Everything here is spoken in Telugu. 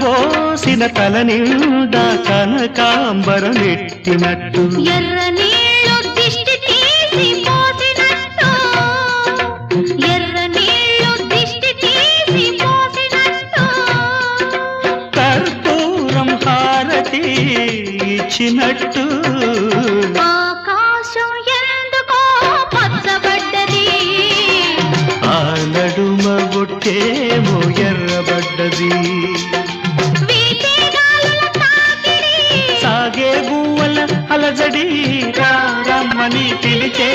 కలబోసిన తల నిండా కనకాంబరమెట్టినట్టు ఎర్ర నీళ్ళు దిష్టి తీసి పోసినట్టు ఎర్ర నీళ్ళు దిష్టి తీసి పోసినట్టు కర్పూరం హారతి ఇచ్చినట్టు ఆకాశం ఎందుకో పచ్చబడ్డది ఆ నడుమ బొట్టేమో ఎర్రబడ్డది వీచే గాలుల తాకిడి సాగే గువ్వల అలజడి రమ్మని పిలిచే